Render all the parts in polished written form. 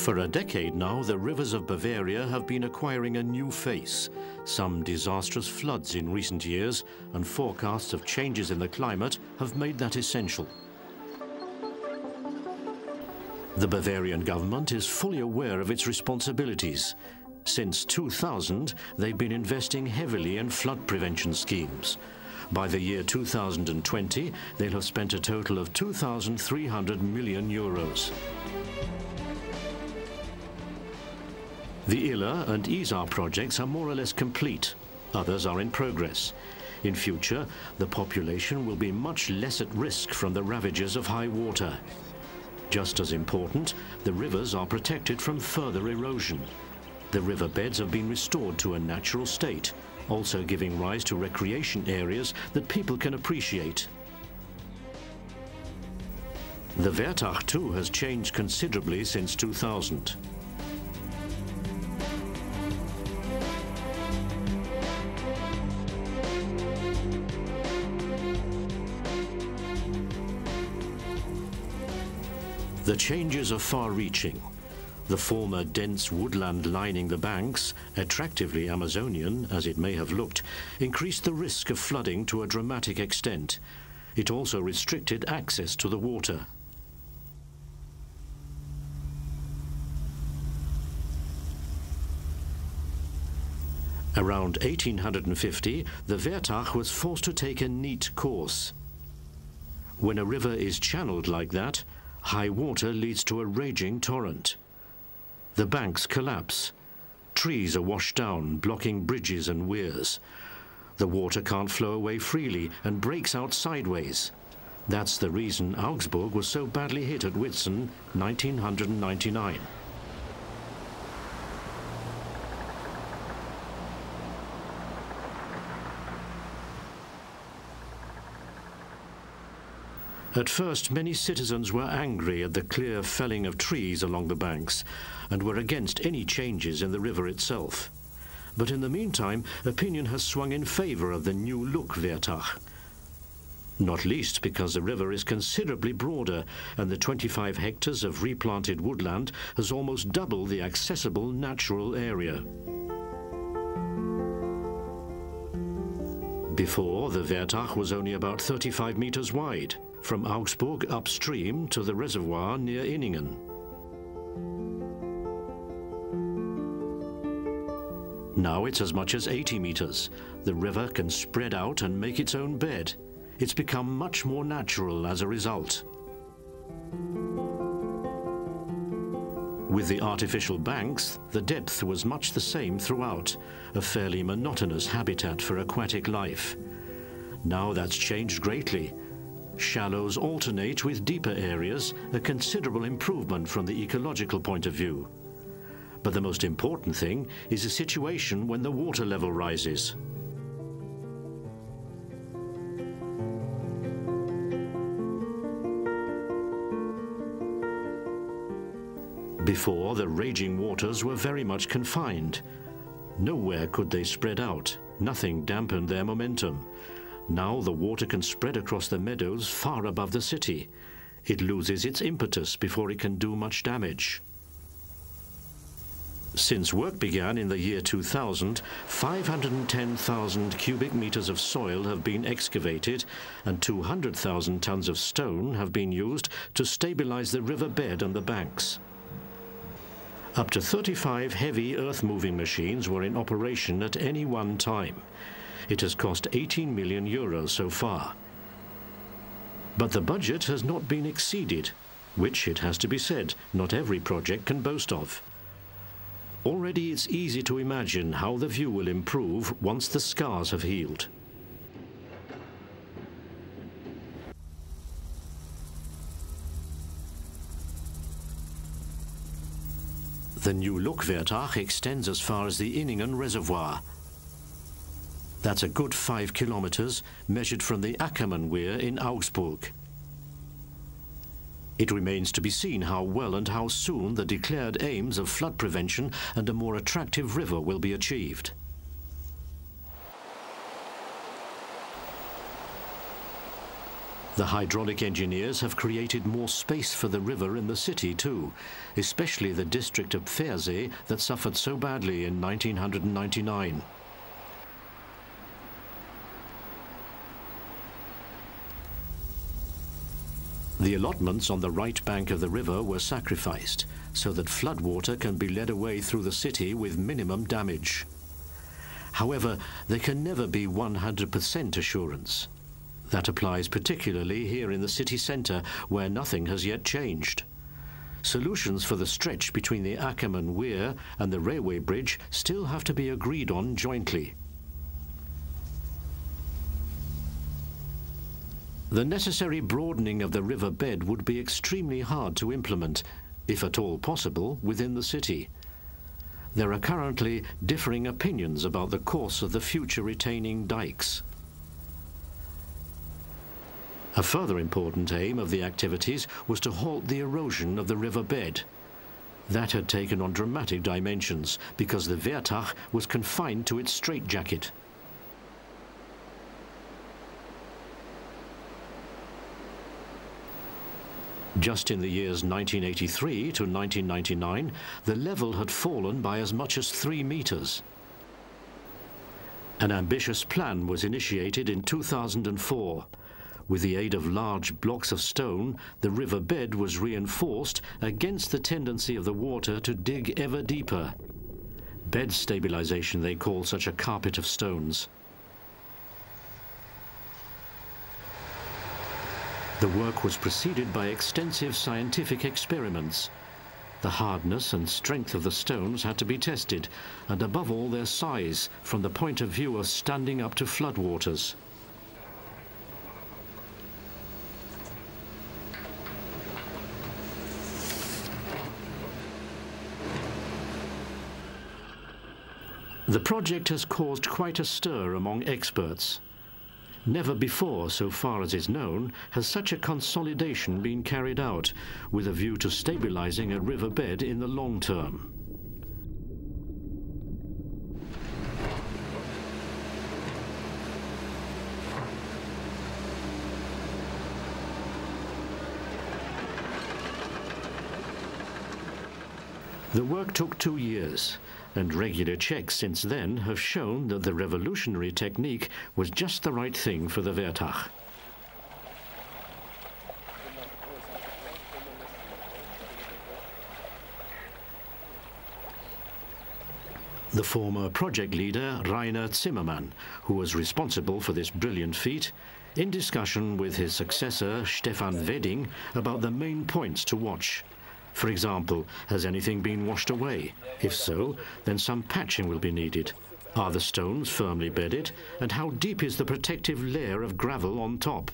For a decade now, the rivers of Bavaria have been acquiring a new face. Some disastrous floods in recent years and forecasts of changes in the climate have made that essential. The Bavarian government is fully aware of its responsibilities. Since 2000, they've been investing heavily in flood prevention schemes. By the year 2020, they'll have spent a total of 2,300 million euros. The Iller and Isar projects are more or less complete. Others are in progress. In future, the population will be much less at risk from the ravages of high water. Just as important, the rivers are protected from further erosion. The riverbeds have been restored to a natural state, also giving rise to recreation areas that people can appreciate. The Wertach too has changed considerably since 2000. The changes are far-reaching. The former dense woodland lining the banks, attractively Amazonian as it may have looked, increased the risk of flooding to a dramatic extent. It also restricted access to the water. Around 1850, the Wertach was forced to take a neat course. When a river is channeled like that, high water leads to a raging torrent. The banks collapse. Trees are washed down, blocking bridges and weirs. The water can't flow away freely and breaks out sideways. That's the reason Augsburg was so badly hit at Whitsun, 1999. At first, many citizens were angry at the clear felling of trees along the banks and were against any changes in the river itself. But in the meantime, opinion has swung in favor of the new look Wertach. Not least because the river is considerably broader and the 25 hectares of replanted woodland has almost doubled the accessible natural area. Before, the Wertach was only about 35 meters wide, from Augsburg upstream to the reservoir near Inningen. Now it's as much as 80 meters. The river can spread out and make its own bed. It's become much more natural as a result. With the artificial banks, the depth was much the same throughout, a fairly monotonous habitat for aquatic life. Now that's changed greatly. Shallows alternate with deeper areas, a considerable improvement from the ecological point of view. But the most important thing is a situation when the water level rises. Before, the raging waters were very much confined. Nowhere could they spread out. Nothing dampened their momentum. Now the water can spread across the meadows far above the city. It loses its impetus before it can do much damage. Since work began in the year 2000, 510,000 cubic meters of soil have been excavated and 200,000 tons of stone have been used to stabilize the river bed and the banks. Up to 35 heavy earth-moving machines were in operation at any one time. It has cost 18 million euros so far. But the budget has not been exceeded, which, it has to be said, not every project can boast of. Already it's easy to imagine how the view will improve once the scars have healed. The new look Wertach extends as far as the Inningen reservoir. That's a good 5 kilometers, measured from the Ackermann Weir in Augsburg. It remains to be seen how well and how soon the declared aims of flood prevention and a more attractive river will be achieved. The hydraulic engineers have created more space for the river in the city too, especially the district of Pfersee that suffered so badly in 1999. The allotments on the right bank of the river were sacrificed so that floodwater can be led away through the city with minimum damage. However, there can never be 100% assurance. That applies particularly here in the city centre, where nothing has yet changed. Solutions for the stretch between the Ackermann Weir and the railway bridge still have to be agreed on jointly. The necessary broadening of the river bed would be extremely hard to implement, if at all possible, within the city. There are currently differing opinions about the course of the future retaining dikes. A further important aim of the activities was to halt the erosion of the river bed. That had taken on dramatic dimensions because the Wertach was confined to its straitjacket. Just in the years 1983 to 1999, the level had fallen by as much as 3 meters. An ambitious plan was initiated in 2004. With the aid of large blocks of stone, the river bed was reinforced against the tendency of the water to dig ever deeper. Bed stabilization, they call such a carpet of stones. The work was preceded by extensive scientific experiments. The hardness and strength of the stones had to be tested, and above all their size, from the point of view of standing up to floodwaters. The project has caused quite a stir among experts. Never before, so far as is known, has such a consolidation been carried out, with a view to stabilizing a riverbed in the long term. The work took 2 years, and regular checks since then have shown that the revolutionary technique was just the right thing for the Wertach. The former project leader, Rainer Zimmermann, who was responsible for this brilliant feat, in discussion with his successor, Stefan Wedding, about the main points to watch. For example, has anything been washed away? If so, then some patching will be needed. Are the stones firmly bedded? And how deep is the protective layer of gravel on top?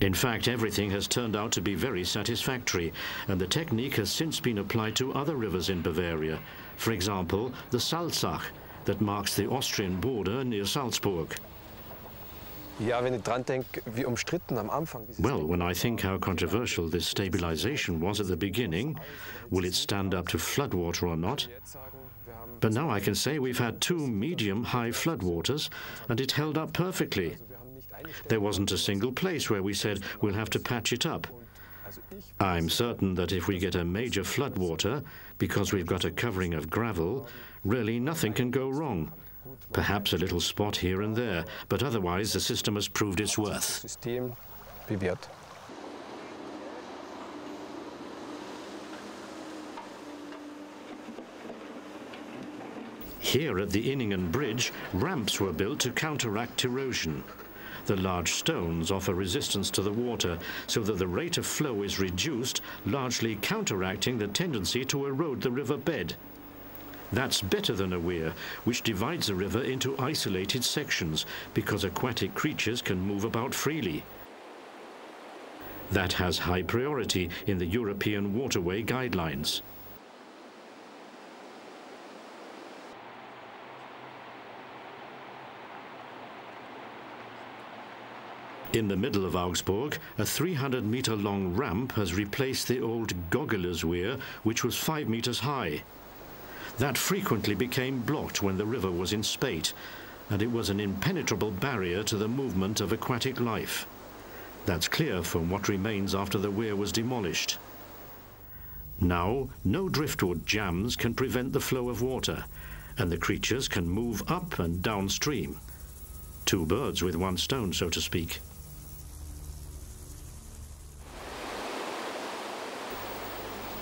In fact, everything has turned out to be very satisfactory, and the technique has since been applied to other rivers in Bavaria. For example, the Salzach, that marks the Austrian border near Salzburg. Well, when I think how controversial this stabilization was at the beginning, will it stand up to floodwater or not? But now I can say we've had 2 medium-high floodwaters, and it held up perfectly. There wasn't a single place where we said we'll have to patch it up. I'm certain that if we get a major floodwater, because we've got a covering of gravel, really nothing can go wrong. Perhaps a little spot here and there, but otherwise the system has proved its worth. Here at the Inningen Bridge, ramps were built to counteract erosion. The large stones offer resistance to the water, so that the rate of flow is reduced, largely counteracting the tendency to erode the river bed. That's better than a weir, which divides the river into isolated sections, because aquatic creatures can move about freely. That has high priority in the European waterway guidelines. In the middle of Augsburg, a 300-meter-long ramp has replaced the old Goggeler's Weir, which was 5 meters high. That frequently became blocked when the river was in spate, and it was an impenetrable barrier to the movement of aquatic life. That's clear from what remains after the weir was demolished. Now, no driftwood jams can prevent the flow of water, and the creatures can move up and downstream. Two birds with one stone, so to speak.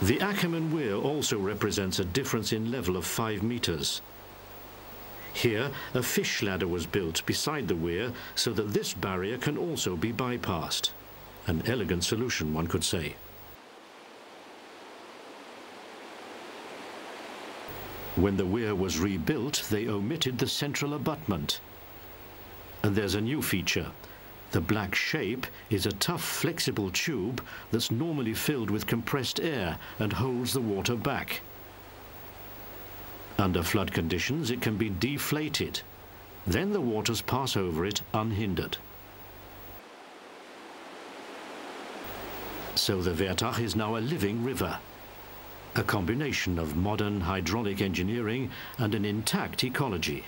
The Ackerman Weir also represents a difference in level of 5 meters. Here, a fish ladder was built beside the weir so that this barrier can also be bypassed. An elegant solution, one could say. When the weir was rebuilt, they omitted the central abutment. And there's a new feature. The black shape is a tough, flexible tube that's normally filled with compressed air and holds the water back. Under flood conditions, it can be deflated. Then the waters pass over it unhindered. So the Wertach is now a living river, a combination of modern hydraulic engineering and an intact ecology.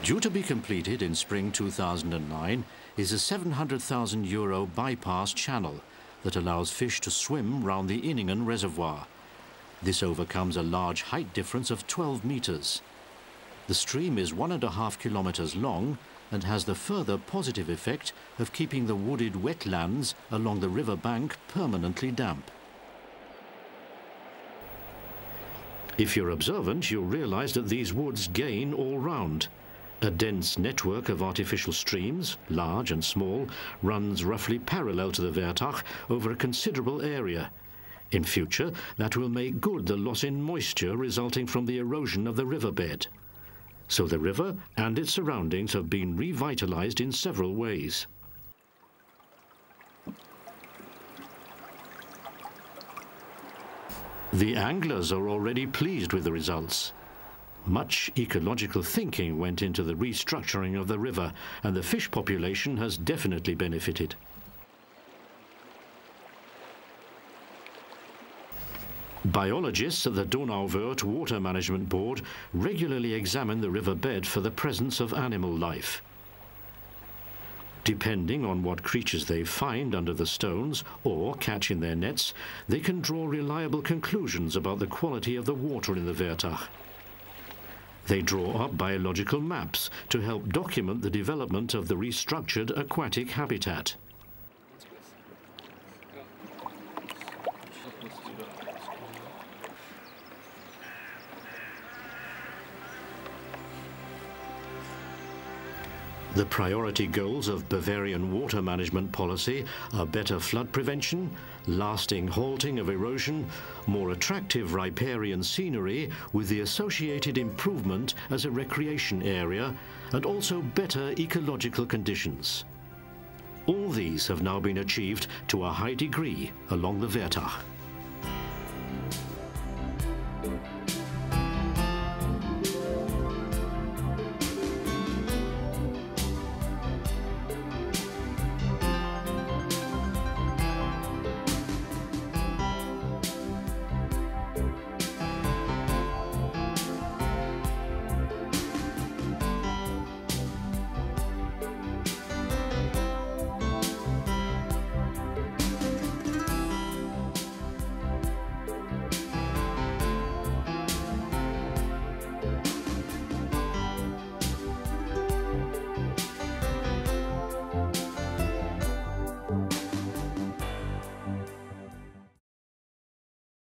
Due to be completed in spring 2009 is a €700,000 bypass channel that allows fish to swim round the Inningen Reservoir. This overcomes a large height difference of 12 meters. The stream is 1.5 kilometers long and has the further positive effect of keeping the wooded wetlands along the river bank permanently damp. If you're observant, you'll realize that these woods gain all round. A dense network of artificial streams, large and small, runs roughly parallel to the Wertach over a considerable area. In future, that will make good the loss in moisture resulting from the erosion of the riverbed. So the river and its surroundings have been revitalized in several ways. The anglers are already pleased with the results. Much ecological thinking went into the restructuring of the river, and the fish population has definitely benefited. Biologists at the Donauwörth Water Management Board regularly examine the riverbed for the presence of animal life. Depending on what creatures they find under the stones or catch in their nets, they can draw reliable conclusions about the quality of the water in the Wertach. They draw up biological maps to help document the development of the restructured aquatic habitat. The priority goals of Bavarian water management policy are better flood prevention, lasting halting of erosion, more attractive riparian scenery with the associated improvement as a recreation area, and also better ecological conditions. All these have now been achieved to a high degree along the Wertach.